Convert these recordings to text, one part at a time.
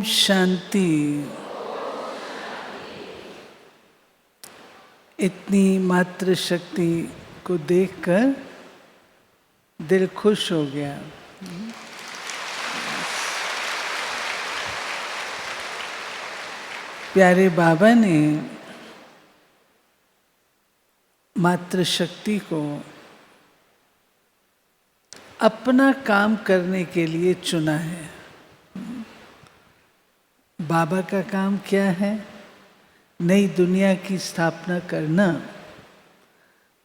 शांति। इतनी मात्र शक्ति को देखकर दिल खुश हो गया। प्यारे बाबा ने मात्र शक्ति को अपना काम करने के लिए चुना है। बाबा का काम क्या है? नई दुनिया की स्थापना करना।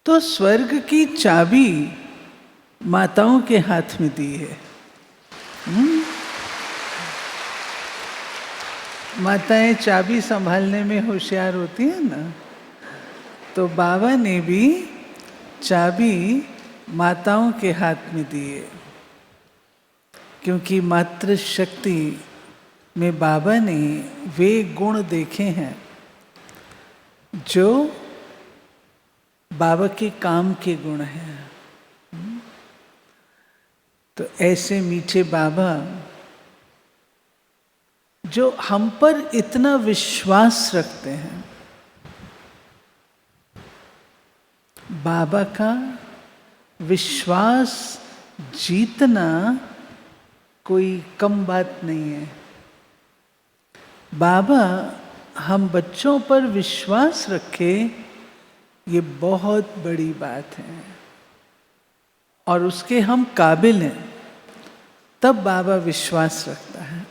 तो स्वर्ग की चाबी माताओं के हाथ में दी है। माताएं चाबी संभालने में होशियार होती हैं ना, तो बाबा ने भी चाबी माताओं के हाथ में दी है। क्योंकि मातृ शक्ति में बाबा ने वे गुण देखे हैं जो बाबा के काम के गुण हैं। तो ऐसे मीठे बाबा जो हम पर इतना विश्वास रखते हैं, बाबा का विश्वास जीतना कोई कम बात नहीं है। बाबा हम बच्चों पर विश्वास रखे, ये बहुत बड़ी बात है और उसके हम काबिल हैं, तब बाबा विश्वास रखता है।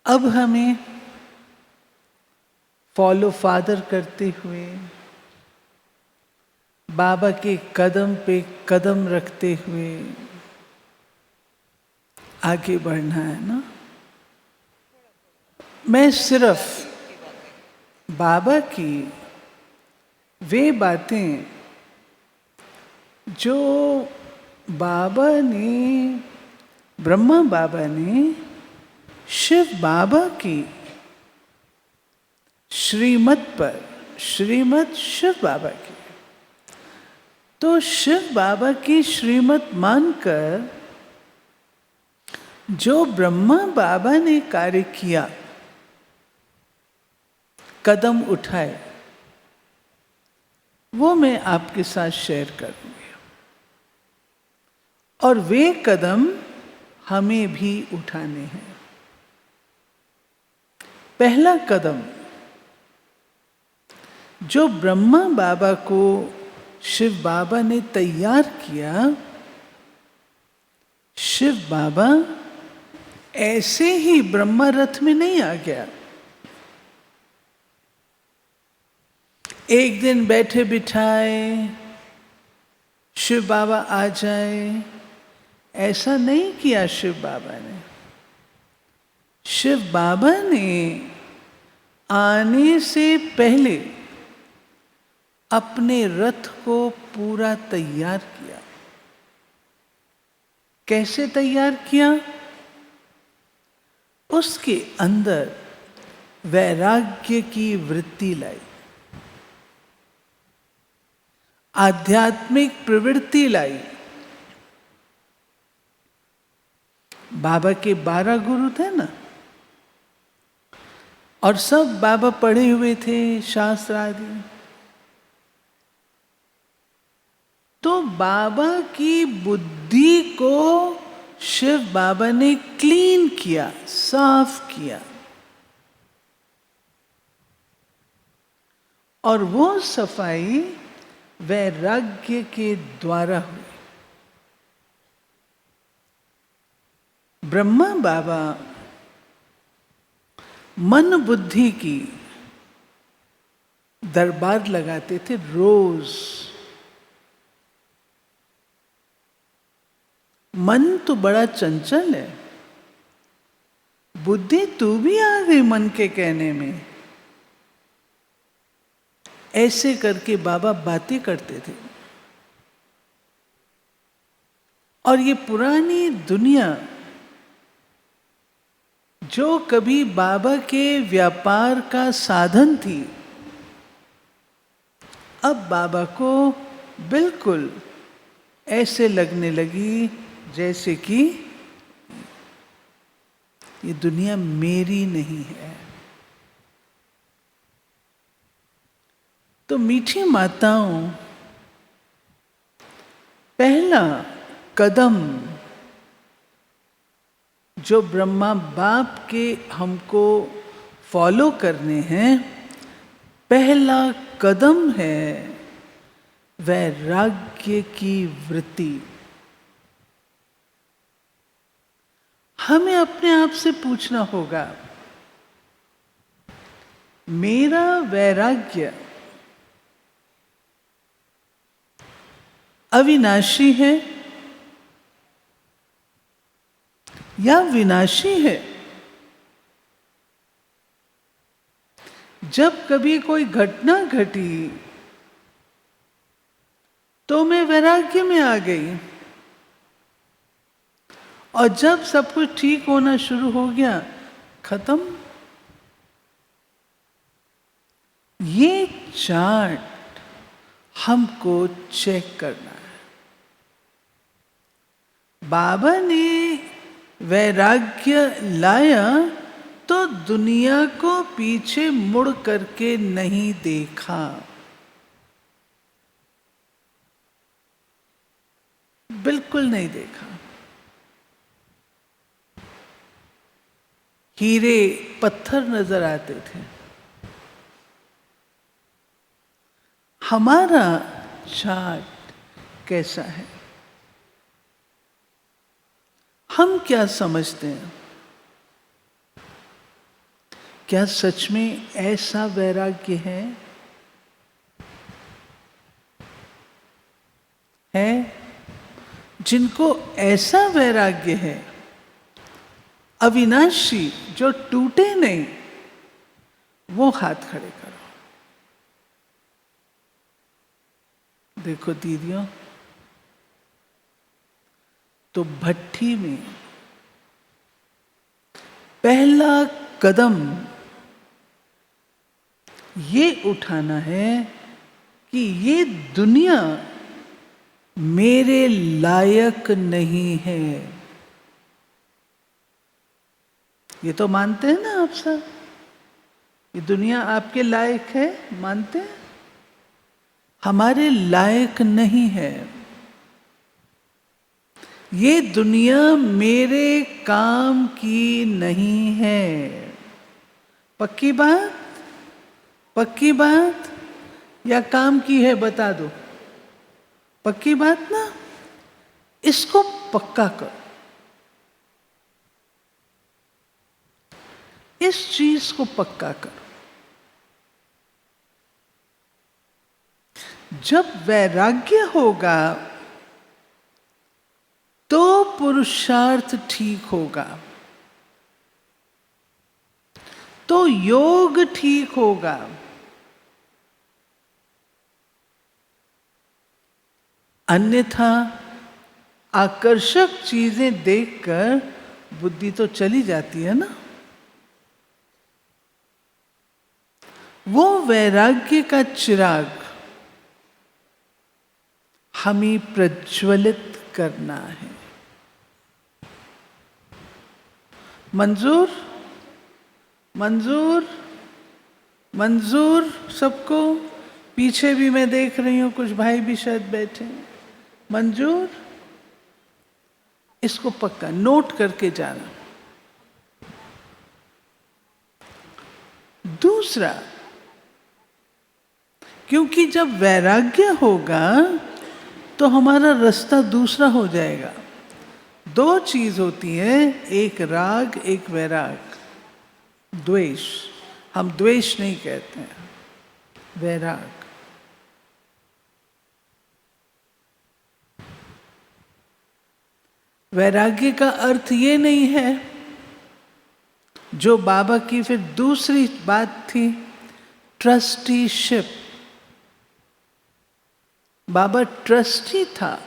अब हमें फॉलो फादर करते हुए, बाबा के कदम पे कदम रखते हुए आगे बढ़ना है ना। मैं सिर्फ बाबा की वे बातें जो बाबा ने, ब्रह्मा बाबा ने शिव बाबा की श्रीमत पर, श्रीमत शिव बाबा की, तो शिव बाबा की श्रीमत मानकर जो ब्रह्मा बाबा ने कार्य किया, कदम उठाए, वो मैं आपके साथ शेयर करूंगी। और वे कदम हमें भी उठाने हैं। पहला कदम जो ब्रह्मा बाबा को शिव बाबा ने तैयार किया, शिव बाबा ऐसे ही ब्रह्मा रथ में नहीं आ गया। एक दिन बैठे बिठाए शिव बाबा आ जाए, ऐसा नहीं किया शिव बाबा ने। शिव बाबा ने आने से पहले अपने रथ को पूरा तैयार किया। कैसे तैयार किया? उसके अंदर वैराग्य की वृत्ति लाई, आध्यात्मिक प्रवृत्ति लाई। बाबा के 12 गुरु थे ना, और सब बाबा पढ़े हुए थे शास्त्र आदि। तो बाबा की बुद्धि को शिव बाबा ने क्लीन किया, साफ किया। और वो सफाई वैराग्य के द्वारा हुई। ब्रह्मा बाबा मन बुद्धि की दरबार लगाते थे रोज। मन तो बड़ा चंचल है, बुद्धि तू भी आ गई मन के कहने में। ऐसे करके बाबा बातें करते थे। और ये पुरानी दुनिया जो कभी बाबा के व्यापार का साधन थी, अब बाबा को बिल्कुल ऐसे लगने लगी जैसे कि ये दुनिया मेरी नहीं है। तो मीठी माताओं, पहला कदम जो ब्रह्मा बाप के हमको फॉलो करने हैं, पहला कदम है वैराग्य की वृत्ति। हमें अपने आप से पूछना होगा, मेरा वैराग्य अविनाशी है या विनाशी है? जब कभी कोई घटना घटी तो मैं वैराग्य में आ गई, और जब सब कुछ ठीक होना शुरू हो गया, खत्म। ये चार्ट हमको चेक करना है। बाबा ने वैराग्य लाया तो दुनिया को पीछे मुड़ करके नहीं देखा, बिल्कुल नहीं देखा। हीरे पत्थर नजर आते थे। हमारा चार्ट कैसा है? हम क्या समझते हैं? क्या सच में ऐसा वैराग्य है? जिनको ऐसा वैराग्य है, अविनाशी, जो टूटे नहीं, वो हाथ खड़े करो। देखो दीदियों, तो भट्ठी में पहला कदम ये उठाना है कि ये दुनिया मेरे लायक नहीं है। ये तो मानते हैं ना आप सब? ये दुनिया आपके लायक है, मानते हैं? हमारे लायक नहीं है। ये दुनिया मेरे काम की नहीं है। पक्की बात? पक्की बात या काम की है, बता दो। पक्की बात ना? इसको पक्का करो। इस चीज को पक्का करो। जब वैराग्य होगा तो पुरुषार्थ ठीक होगा, तो योग ठीक होगा। अन्यथा आकर्षक चीजें देखकर बुद्धि तो चली जाती है ना। वो वैराग्य का चिराग हमें प्रज्वलित करना है। मंजूर? मंजूर? मंजूर सबको? पीछे भी मैं देख रही हूं, कुछ भाई भी शायद बैठे। मंजूर? इसको पक्का नोट करके जाना। दूसरा, क्योंकि जब वैराग्य होगा तो हमारा रास्ता दूसरा हो जाएगा। दो चीज होती है, एक राग, एक वैराग। द्वेष, हम द्वेष नहीं कहते हैं, वैराग। वैराग्य का अर्थ ये नहीं है, जो बाबा की फिर दूसरी बात थी, ट्रस्टीशिप। बाबा ट्रस्टी था।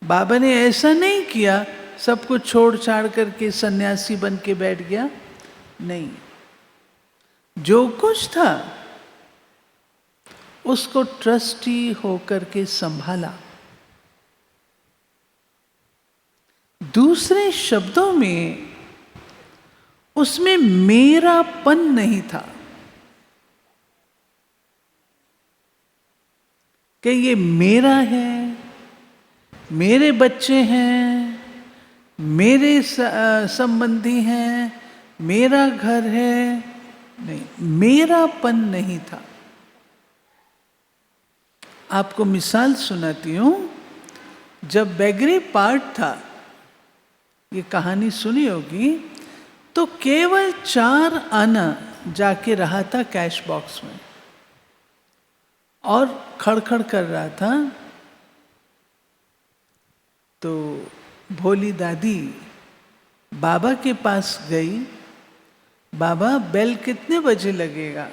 बाबा ने ऐसा नहीं किया सब कुछ छोड़ छाड़ करके सन्यासी बन के बैठ गया, नहीं। जो कुछ था उसको ट्रस्टी होकर के संभाला। दूसरे शब्दों में उसमें मेरापन नहीं था कि ये मेरा है, मेरे बच्चे हैं, मेरे संबंधी हैं, मेरा घर है। नहीं, मेरापन नहीं था। आपको मिसाल सुनाती हूं। जब बेगरी पार्ट था, ये कहानी सुनी होगी, तो केवल 4 आना जाके रहा था कैश बॉक्स में और खड़खड़ कर रहा था। तो भोली दादी बाबा के पास गई, बाबा बेल कितने बजे लगेगा?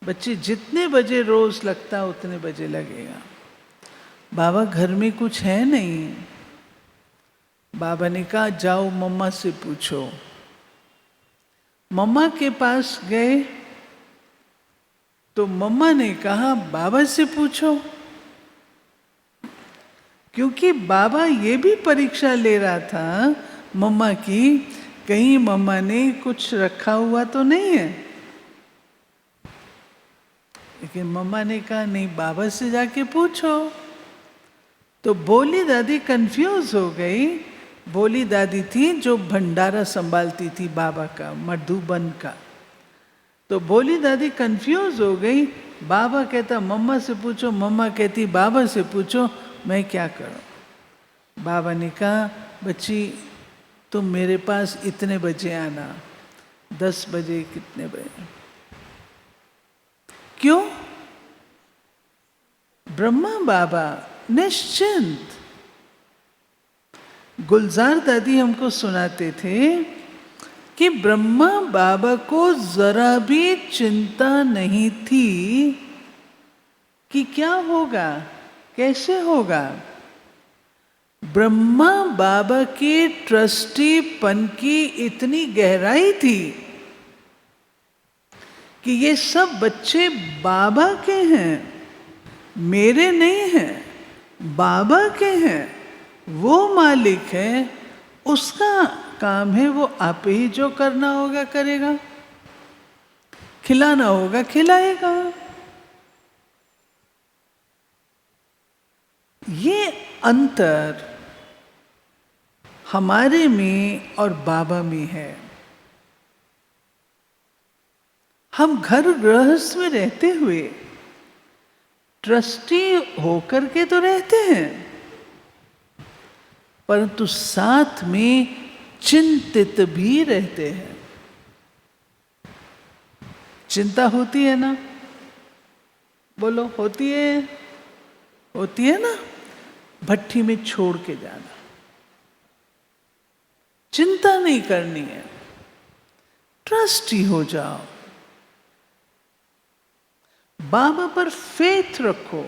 बच्चे जितने बजे रोज लगता उतने बजे लगेगा। बाबा घर में कुछ है नहीं। बाबा ने कहा जाओ मम्मा से पूछो। मम्मा के पास गए तो मम्मा ने कहा बाबा से पूछो, क्योंकि बाबा ये भी परीक्षा ले रहा था मम्मा की, कहीं मम्मा ने कुछ रखा हुआ तो नहीं है। लेकिन मम्मा ने कहा नहीं, बाबा से जाके पूछो। तो भोली दादी कंफ्यूज हो गई। भोली दादी थी जो भंडारा संभालती थी बाबा का, मधुबन का। तो भोली दादी कंफ्यूज हो गई। बाबा कहता मम्मा से पूछो, मम्मा कहती बाबा से पूछो, मैं क्या करूं? बाबा ने कहा बच्ची तुम मेरे पास इतने बजे आना। 10 बजे, कितने बजे? क्यों? ब्रह्मा बाबा निश्चिंत। गुलजार दादी हमको सुनाते थे कि ब्रह्मा बाबा को जरा भी चिंता नहीं थी कि क्या होगा, कैसे होगा। ब्रह्मा बाबा के ट्रस्टीपन की इतनी गहराई थी कि ये सब बच्चे बाबा के हैं, मेरे नहीं हैं, बाबा के हैं। वो मालिक है, उसका काम है, वो आप ही जो करना होगा करेगा, खिलाना होगा खिलाएगा। ये अंतर हमारे में और बाबा में है। हम घर गृहस्थ में रहते हुए ट्रस्टी होकर के तो रहते हैं, परंतु साथ में चिंतित भी रहते हैं। चिंता होती है ना? बोलो, होती है? होती है ना? भट्टी में छोड़ के जाना। चिंता नहीं करनी है, ट्रस्टी हो जाओ, बाबा पर फेथ रखो।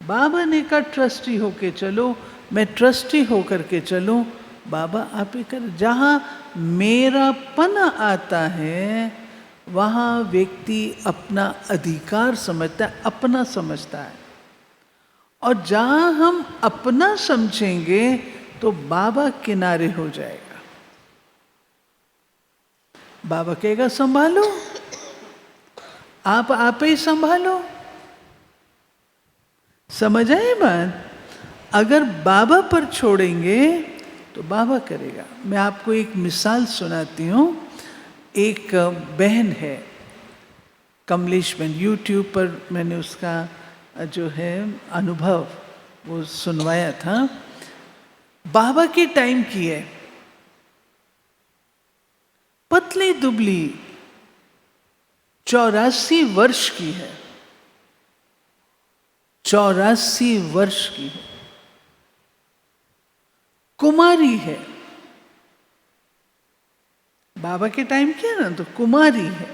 बाबा ने कहा ट्रस्टी होके चलो, मैं ट्रस्टी होकर के चलूं। बाबा आप ही कर। जहां मेरापन आता है वहां व्यक्ति अपना अधिकार समझता है, अपना समझता है। और जहां हम अपना समझेंगे तो बाबा किनारे हो जाएगा। बाबा कहेगा संभालो, आप ही संभालो। समझ आए बात? अगर बाबा पर छोड़ेंगे तो बाबा करेगा। मैं आपको एक मिसाल सुनाती हूँ। एक बहन है, कमलेश बहन, यूट्यूब पर मैंने उसका जो है अनुभव वो सुनवाया था। बाबा के टाइम की है, पतली दुबली, 84 वर्ष की है, 84 वर्ष की है, कुमारी है। बाबा के टाइम की है ना, तो कुमारी है।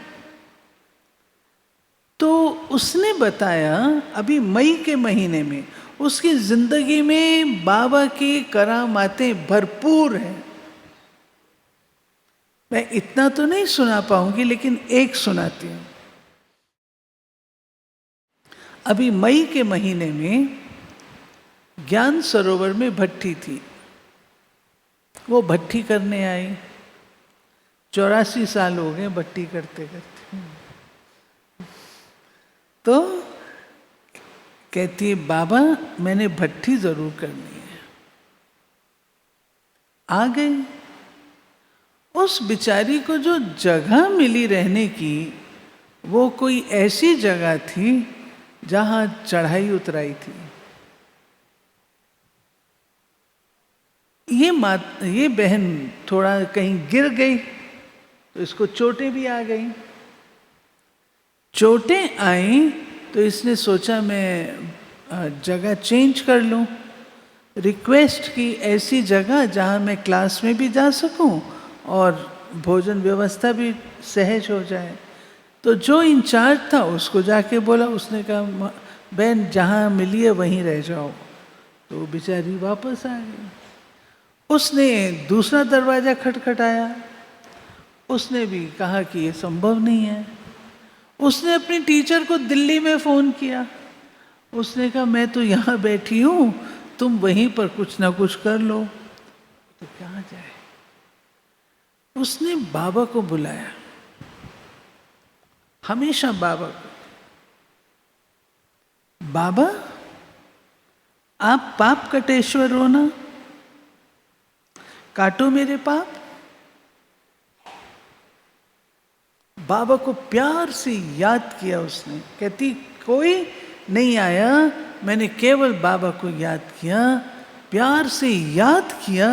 तो उसने बताया अभी मई के महीने में उसकी जिंदगी में बाबा की करामातें भरपूर हैं। मैं इतना तो नहीं सुना पाऊंगी, लेकिन एक सुनाती हूं। अभी मई के महीने में ज्ञान सरोवर में भट्ठी थी, वो भट्ठी करने आई। 84 साल हो गए भट्ठी करते करते। तो कहती है बाबा मैंने भट्ठी जरूर करनी है। आ गई। उस बिचारी को जो जगह मिली रहने की, वो कोई ऐसी जगह थी जहां चढ़ाई उतराई थी। ये बहन थोड़ा कहीं गिर गई तो इसको चोटें भी आ गई। चोटें आई तो इसने सोचा मैं जगह चेंज कर लूं। रिक्वेस्ट की ऐसी जगह जहां मैं क्लास में भी जा सकूं और भोजन व्यवस्था भी सहज हो जाए। तो जो इंचार्ज था उसको जाके बोला, उसने कहा बहन जहाँ मिली है वहीं रह जाओ। तो बेचारी वापस आ गई। उसने दूसरा दरवाज़ा खटखटाया, उसने भी कहा कि ये संभव नहीं है। उसने अपनी टीचर को दिल्ली में फ़ोन किया, उसने कहा मैं तो यहाँ बैठी हूँ, तुम वहीं पर कुछ ना कुछ कर लो। तो कहाँ जाए। उसने बाबा को बुलाया, हमेशा बाबा को, बाबा आप पाप कटेश्वर हो ना, काटो मेरे पाप। बाबा को प्यार से याद किया उसने। कहती कोई नहीं आया, मैंने केवल बाबा को याद किया, प्यार से याद किया।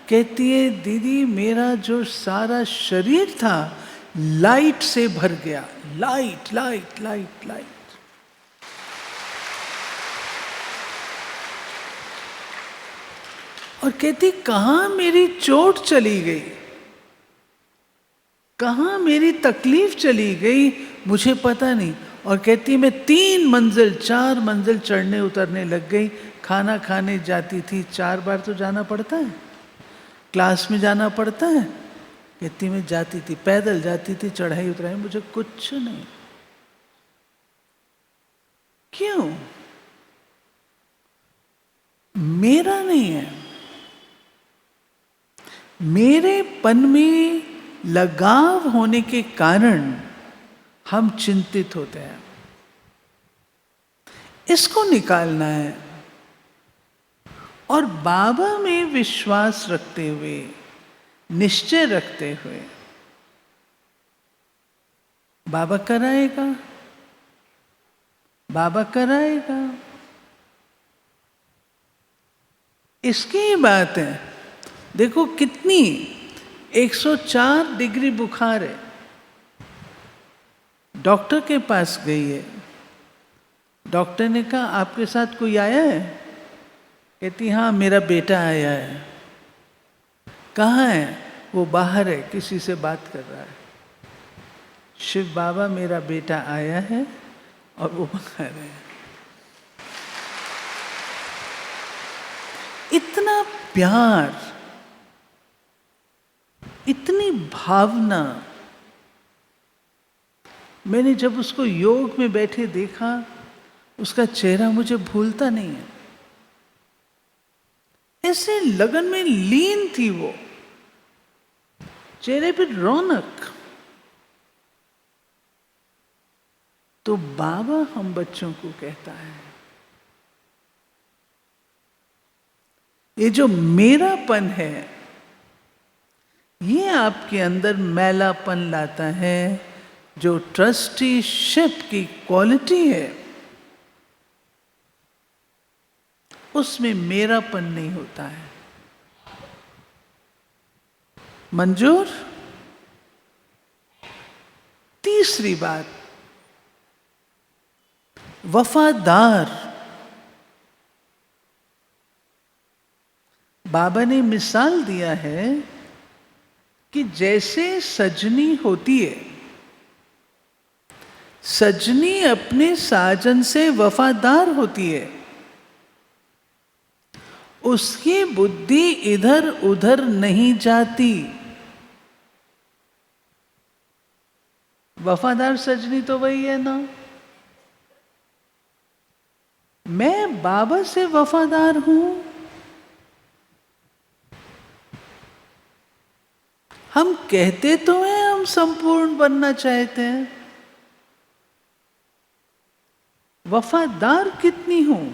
कहती है दीदी मेरा जो सारा शरीर था लाइट से भर गया। Light light light light. और कहती कहां मेरी चोट चली गई, कहां मेरी तकलीफ चली गई, मुझे पता नहीं। और कहती मैं 3 मंजिल 4 मंजिल चढ़ने उतरने लग गई। खाना खाने जाती थी, 4 बार तो जाना पड़ता है, क्लास में जाना पड़ता है। कहती मैं जाती थी, पैदल जाती थी, चढ़ाई उतराई, मुझे कुछ नहीं। क्यों? मेरा नहीं है। मेरे पन में लगाव होने के कारण हम चिंतित होते हैं। इसको निकालना है। और बाबा में विश्वास रखते हुए, निश्चय रखते हुए, बाबा कराएगा, बाबा कराएगा। इसकी ही बात है। देखो कितनी 104 डिग्री बुखार है। डॉक्टर के पास गई है। डॉक्टर ने कहा आपके साथ कोई आया है? कहती हाँ मेरा बेटा आया है। कहाँ है? वो बाहर है, किसी से बात कर रहा है। शिव बाबा मेरा बेटा आया है और वो बाहर है। इतना प्यार, इतनी भावना। मैंने जब उसको योग में बैठे देखा, उसका चेहरा मुझे भूलता नहीं है। ऐसे लगन में लीन थी वो, चेहरे पे रौनक। तो बाबा हम बच्चों को कहता है, ये जो मेरापन है, ये आपके अंदर मैलापन लाता है। जो ट्रस्टीशिप की क्वालिटी है, उसमें मेरापन नहीं होता है। मंजूर? तीसरी बात, वफादार। बाबा ने मिसाल दिया है कि जैसे सजनी होती है, सजनी अपने साजन से वफादार होती है। उसकी बुद्धि इधर उधर नहीं जाती। वफादार सजनी तो वही है ना। मैं बाबा से वफादार हूं। हम कहते तो हैं हम संपूर्ण बनना चाहते हैं, वफादार कितनी हूं?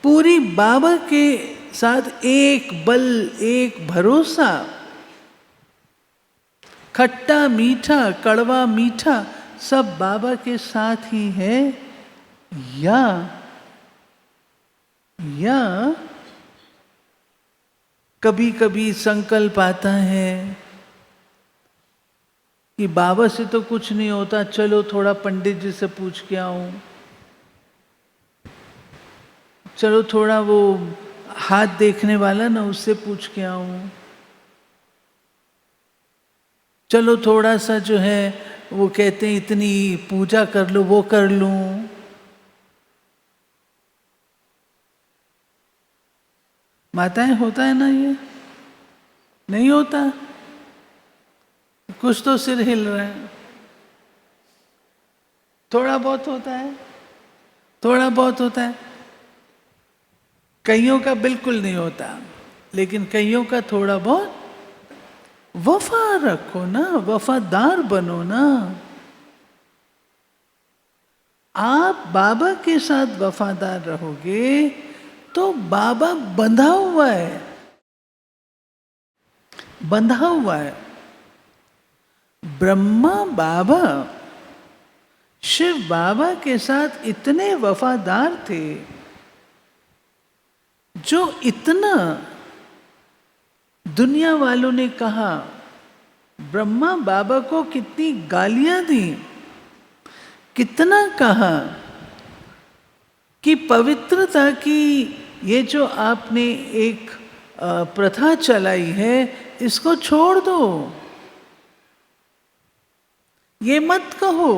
पूरी बाबा के साथ एक बल, एक भरोसा, खट्टा मीठा कड़वा मीठा सब बाबा के साथ ही है, या कभी कभी संकल्प आता है कि बाबा से तो कुछ नहीं होता, चलो थोड़ा पंडित जी से पूछ के आऊं, चलो थोड़ा वो हाथ देखने वाला ना उससे पूछ के आऊं, चलो थोड़ा सा जो है वो कहते हैं इतनी पूजा कर लो वो कर लूं। माताएं होता है ना, ये नहीं होता? कुछ तो सिर हिल रहा है। थोड़ा बहुत होता है, थोड़ा बहुत होता है। कईयों का बिल्कुल नहीं होता, लेकिन कईयों का थोड़ा बहुत। वफा रखो ना, वफादार बनो ना। आप बाबा के साथ वफादार रहोगे तो बाबा बंधा हुआ है, बंधा हुआ है। ब्रह्मा बाबा शिव बाबा के साथ इतने वफादार थे, जो इतना दुनिया वालों ने कहा, ब्रह्मा बाबा को कितनी गालियां दी, कितना कहा कि पवित्रता की ये जो आपने एक प्रथा चलाई है इसको छोड़ दो, ये मत कहो।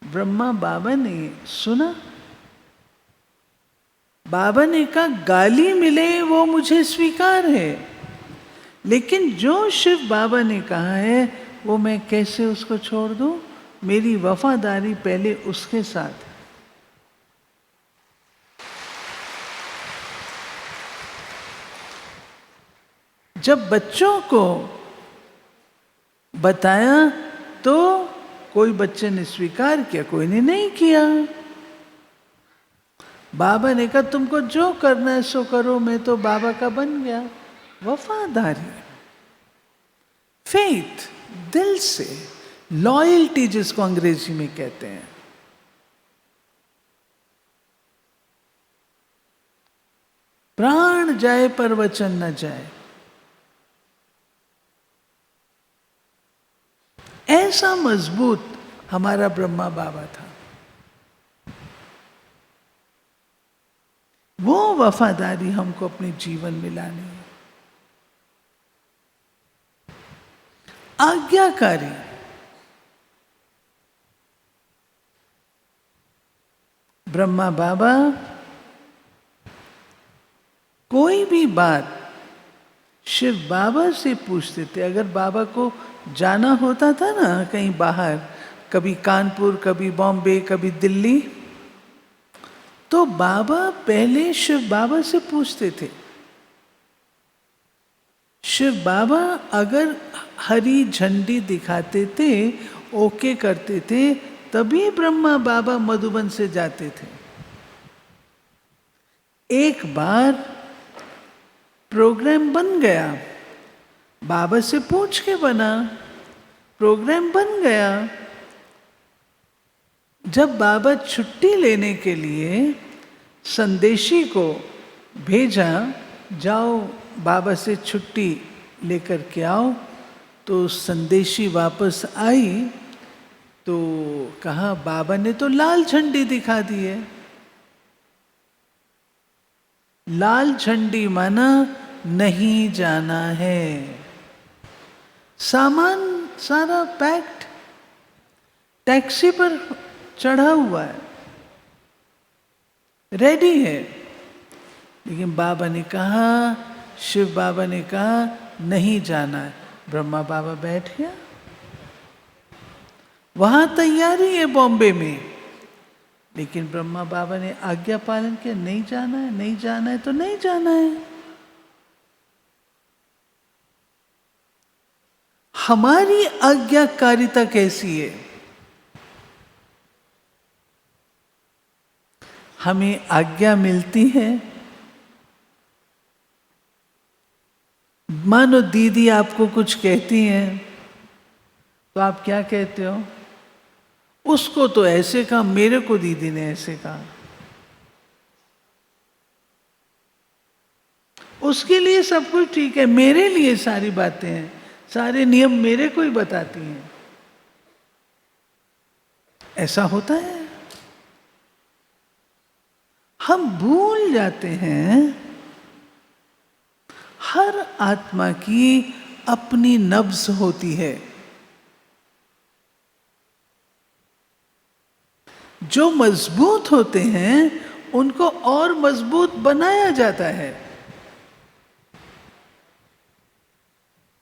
ब्रह्मा बाबा ने सुना, बाबा ने कहा गाली मिले वो मुझे स्वीकार है, लेकिन जो शिव बाबा ने कहा है वो मैं कैसे उसको छोड़ दूं? मेरी वफादारी पहले उसके साथ। जब बच्चों को बताया तो कोई बच्चे ने स्वीकार किया, कोई ने नहीं किया। बाबा ने कहा तुमको जो करना है सो करो, मैं तो बाबा का बन गया। वफादारी, फेथ, दिल से, लॉयल्टी जिसको अंग्रेजी में कहते हैं। प्राण जाए पर वचन न जाए, ऐसा मजबूत हमारा ब्रह्मा बाबा था। वो वफादारी हमको अपने जीवन में लानी है। आज्ञाकारी, ब्रह्मा बाबा कोई भी बात शिव बाबा से पूछते थे। अगर बाबा को जाना होता था ना कहीं बाहर, कभी कानपुर, कभी बॉम्बे, कभी दिल्ली, तो बाबा पहले शिव बाबा से पूछते थे। शिव बाबा अगर हरी झंडी दिखाते थे, ओके करते थे, तभी ब्रह्मा बाबा मधुबन से जाते थे। एक बार प्रोग्राम बन गया, बाबा से पूछ के बना, प्रोग्राम बन गया। जब बाबा छुट्टी लेने के लिए संदेशी को भेजा, जाओ बाबा से छुट्टी लेकर के आओ, तो संदेशी वापस आई तो कहा बाबा ने तो लाल झंडी दिखा दी है। लाल झंडी माना नहीं जाना है। सामान सारा पैक्ड, टैक्सी पर चढ़ा हुआ है, रेडी है, लेकिन बाबा ने कहा, शिव बाबा ने कहा नहीं जाना है। ब्रह्मा बाबा बैठ गया, वहां तैयारी है बॉम्बे में, लेकिन ब्रह्मा बाबा ने आज्ञा पालन किया, नहीं जाना है, नहीं जाना है तो नहीं जाना है। हमारी आज्ञाकारिता कैसी है? हमें आज्ञा मिलती है, मानो दीदी आपको कुछ कहती हैं तो आप क्या कहते हो? उसको तो ऐसे कहा, मेरे को दीदी ने ऐसे कहा। उसके लिए सब कुछ ठीक है, मेरे लिए सारी बातें हैं, सारे नियम मेरे को ही बताती हैं। ऐसा होता है। हम भूल जाते हैं हर आत्मा की अपनी नब्ज होती है। जो मजबूत होते हैं उनको और मजबूत बनाया जाता है,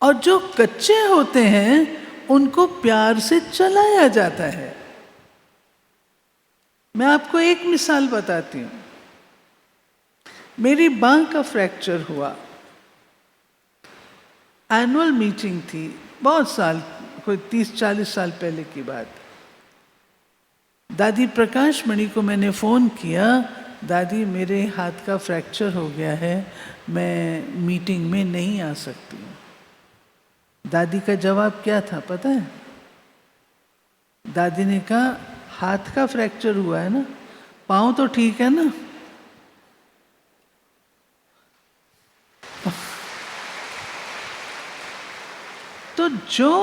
और जो कच्चे होते हैं उनको प्यार से चलाया जाता है। मैं आपको एक मिसाल बताती हूं। मेरी बांह का फ्रैक्चर हुआ, एनुअल मीटिंग थी, बहुत साल, कोई 30-40 साल पहले की बात। दादी प्रकाश मणि को मैंने फ़ोन किया, दादी मेरे हाथ का फ्रैक्चर हो गया है, मैं मीटिंग में नहीं आ सकती हूँ। दादी का जवाब क्या था पता है? दादी ने कहा, हाथ का फ्रैक्चर हुआ है ना, पाँव तो ठीक है ना। तो जो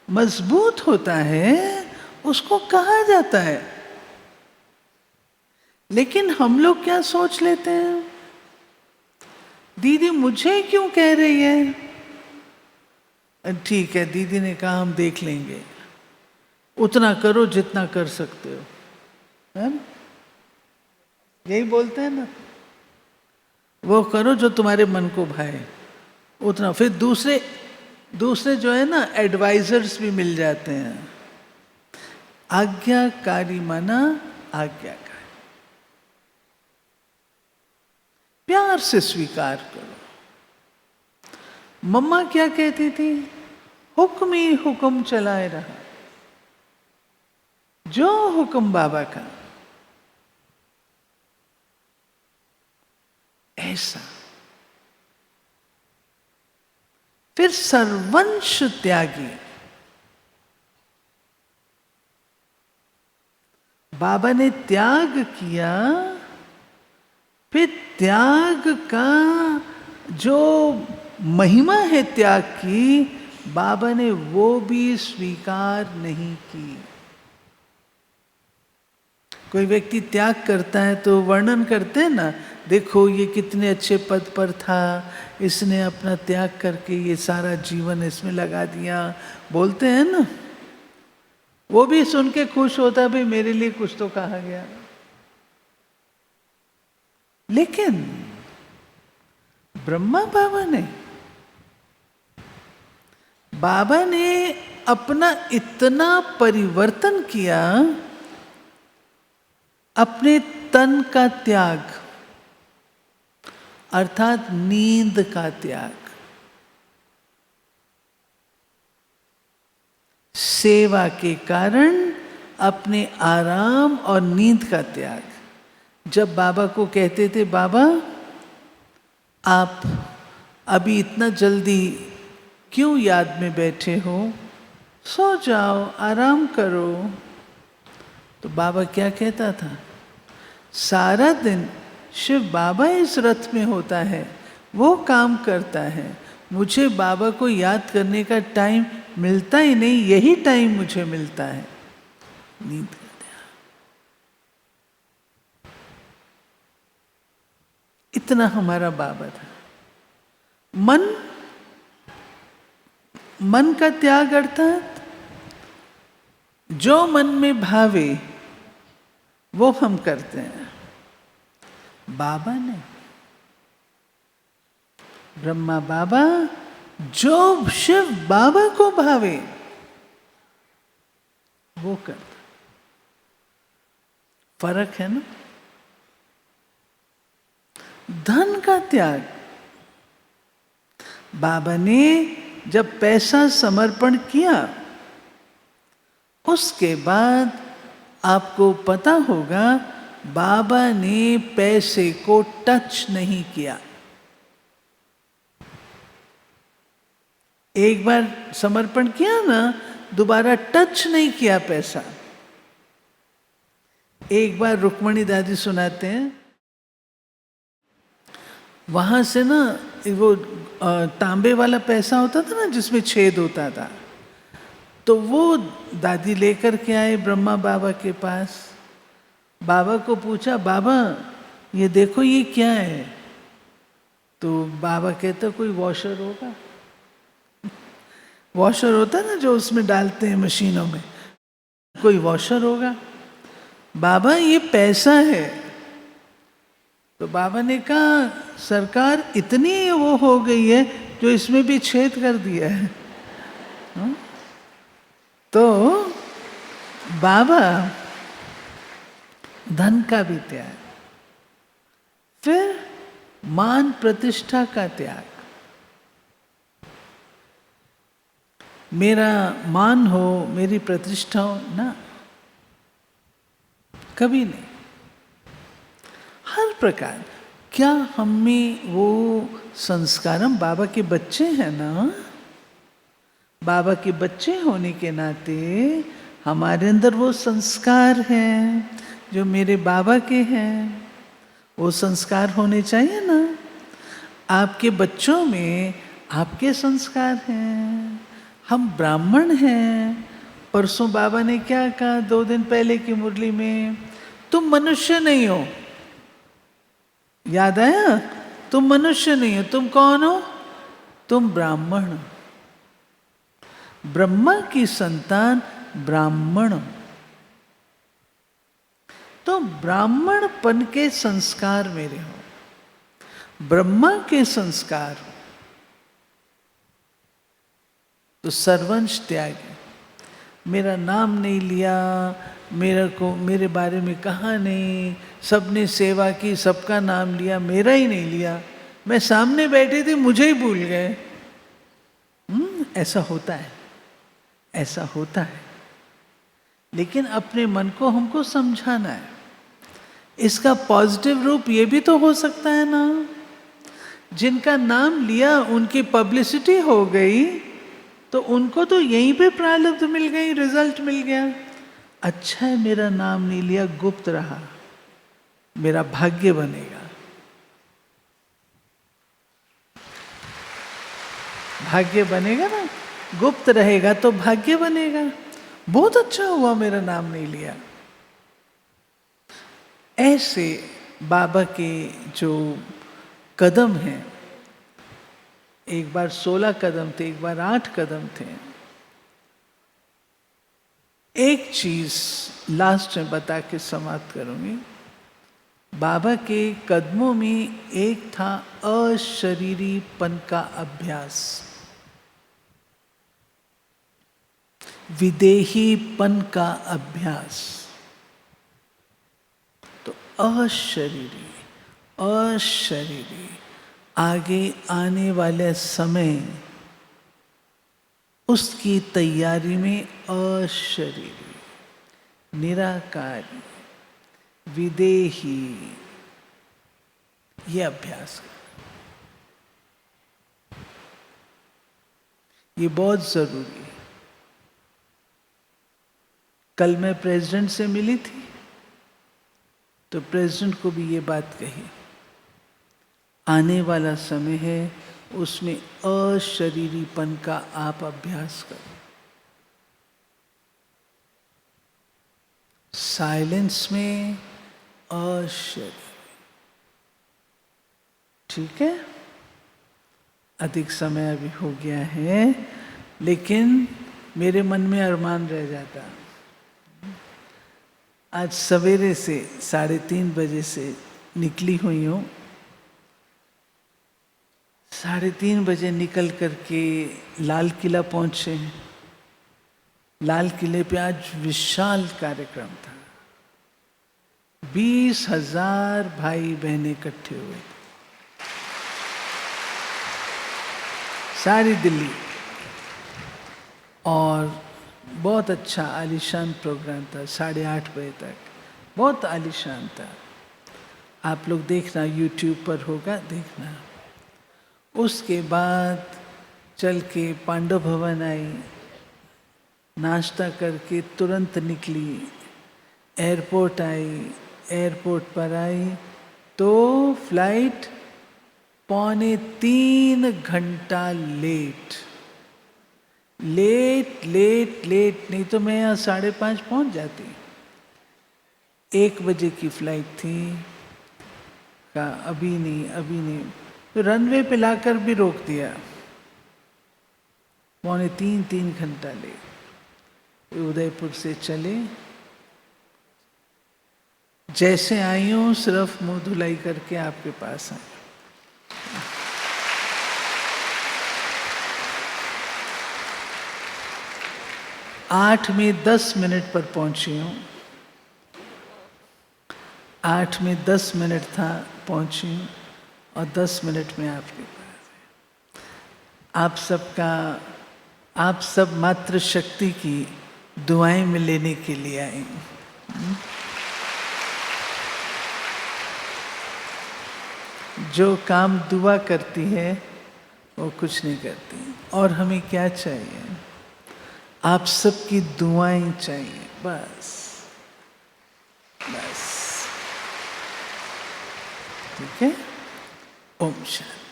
मजबूत होता है उसको कहा जाता है। लेकिन हम लोग क्या सोच लेते हैं, दीदी मुझे क्यों कह रही है, ठीक है दीदी ने कहा हम देख लेंगे, उतना करो जितना कर सकते हो, है ना? यही बोलते हैं ना, वो करो जो तुम्हारे मन को भाए उतना। फिर दूसरे जो है ना एडवाइजर्स भी मिल जाते हैं। आज्ञाकारी माना आज्ञाकारी, प्यार से स्वीकार करो। मम्मा क्या कहती थी, हुक्म ही हुक्म चलाए रहा, जो हुक्म बाबा का ऐसा। फिर सर्वंश त्यागी, बाबा ने त्याग किया, फिर त्याग का जो महिमा है त्याग की, बाबा ने वो भी स्वीकार नहीं की। कोई व्यक्ति त्याग करता है तो वर्णन करते हैं ना, देखो ये कितने अच्छे पद पर था, इसने अपना त्याग करके ये सारा जीवन इसमें लगा दिया, बोलते हैं ना। वो भी सुन के खुश होता है, भाई मेरे लिए कुछ तो कहा गया। लेकिन ब्रह्मा बाबा ने अपना इतना परिवर्तन किया, अपने तन का त्याग अर्थात नींद का त्याग, सेवा के कारण अपने आराम और नींद का त्याग। जब बाबा को कहते थे, बाबा आप अभी इतना जल्दी क्यों याद में बैठे हो, सो जाओ आराम करो, तो बाबा क्या कहता था, सारा दिन शिव बाबा इस रथ में होता है, वो काम करता है, मुझे बाबा को याद करने का टाइम मिलता ही नहीं, यही टाइम मुझे मिलता है नींद का त्याग। इतना हमारा बाबा था। मन का त्याग अर्थात जो मन में भावे वो हम करते हैं। बाबा ने, ब्रह्मा बाबा, जो शिव बाबा को भावे वो करता। फर्क है ना। धन का त्याग, बाबा ने जब पैसा समर्पण किया, उसके बाद आपको पता होगा बाबा ने पैसे को टच नहीं किया। एक बार समर्पण किया ना, दोबारा टच नहीं किया पैसा। एक बार रुक्मणी दादी सुनाते हैं, वहां से ना वो तांबे वाला पैसा होता था ना जिसमें छेद होता था, तो वो दादी लेकर के आए ब्रह्मा बाबा के पास। बाबा को पूछा, बाबा ये देखो ये क्या है? तो बाबा कहते कोई वॉशर होगा। वॉशर होता है ना जो उसमें डालते हैं मशीनों में, कोई वॉशर होगा। बाबा ये पैसा है। तो बाबा ने कहा, सरकार इतनी वो हो गई है जो इसमें भी छेद कर दिया है। तो बाबा धन का भी त्याग, फिर मान प्रतिष्ठा का त्याग। मेरा मान हो, मेरी प्रतिष्ठा हो ना, कभी नहीं। हर प्रकार क्या हम में वो संस्कार, हम बाबा के बच्चे हैं ना, बाबा के बच्चे होने के नाते हमारे अंदर वो संस्कार हैं जो मेरे बाबा के हैं। वो संस्कार होने चाहिए ना। आपके बच्चों में आपके संस्कार हैं। हम ब्राह्मण हैं। परसों बाबा ने क्या कहा 2 दिन पहले की मुरली में, तुम मनुष्य नहीं हो। याद आया? तुम मनुष्य नहीं हो। तुम कौन हो? तुम ब्राह्मण, ब्रह्मा की संतान ब्राह्मण। तो ब्राह्मणपन के संस्कार मेरे हो, ब्रह्मा के संस्कार हो, तो सर्वंश त्याग है। मेरा नाम नहीं लिया, मेरे को मेरे बारे में कहा नहीं, सबने सेवा की, सबका नाम लिया, मेरा ही नहीं लिया। मैं सामने बैठे थे, मुझे ही भूल गए। ऐसा होता है, ऐसा होता है। लेकिन अपने मन को हमको समझाना है। इसका पॉजिटिव रूप ये भी तो हो सकता है ना, जिनका नाम लिया उनकी पब्लिसिटी हो गई, तो उनको तो यहीं पे प्रारब्ध मिल गई, रिजल्ट मिल गया। अच्छा है मेरा नाम नहीं लिया, गुप्त रहा, मेरा भाग्य बनेगा। भाग्य बनेगा ना, गुप्त रहेगा तो भाग्य बनेगा। बहुत अच्छा हुआ मेरा नाम नहीं लिया। ऐसे बाबा के जो कदम हैं, एक बार 16 कदम थे, एक बार 8 कदम थे। एक चीज लास्ट में बता के समाप्त करूंगी। बाबा के कदमों में एक था अशरीरीपन का अभ्यास, विदेहीपन का अभ्यास। तो अशरीरी, अशरीरी, आगे आने वाले समय उसकी तैयारी में अशरीरी, निराकारी, विदेही, ये अभ्यास है। ये बहुत जरूरी है। कल मैं प्रेसिडेंट से मिली थी, तो प्रेसिडेंट को भी ये बात कही, आने वाला समय है, उसमें अशरीरीपन का आप अभ्यास करो। साइलेंस में अशरीरी। ठीक है, अधिक समय अभी हो गया है, लेकिन मेरे मन में अरमान रह जाता। आज सवेरे से 3:30 बजे से निकली हुई हूँ। 3:30 बजे निकल करके लाल किला पहुँचे हैं। लाल किले पे आज विशाल कार्यक्रम था। 20,000 भाई बहनें इकट्ठे हुए थे, सारी दिल्ली। और बहुत अच्छा आलीशान प्रोग्राम था, 8:30 बजे तक, बहुत आलीशान था। आप लोग देखना, यूट्यूब पर होगा, देखना। उसके बाद चल के पांडव भवन आई, नाश्ता करके तुरंत निकली, एयरपोर्ट आई। एयरपोर्ट पर आई तो फ्लाइट 2.25 घंटा लेट। नहीं तो मैं यहाँ 5:30 पहुँच जाती। 1 बजे की फ्लाइट थी, का अभी नहीं। तो रनवे पे लाकर भी रोक दिया। 2.25-3 घंटा लेट। उदयपुर से चले, जैसे आई हूँ सिर्फ मुंह धुलाई करके आपके पास आई। आठ में 10 मिनट पर पहुंची हूँ। 8 में 10 मिनट था, पहुंची हूँ, और 10 मिनट में आपके पास है। आप सब मात्र शक्ति की दुआएं में लेने के लिए आए हैं। जो काम दुआ करती है वो कुछ नहीं करती। और हमें क्या चाहिए? आप सबकी दुआएं चाहिए, बस। ठीक है? ओम शांति।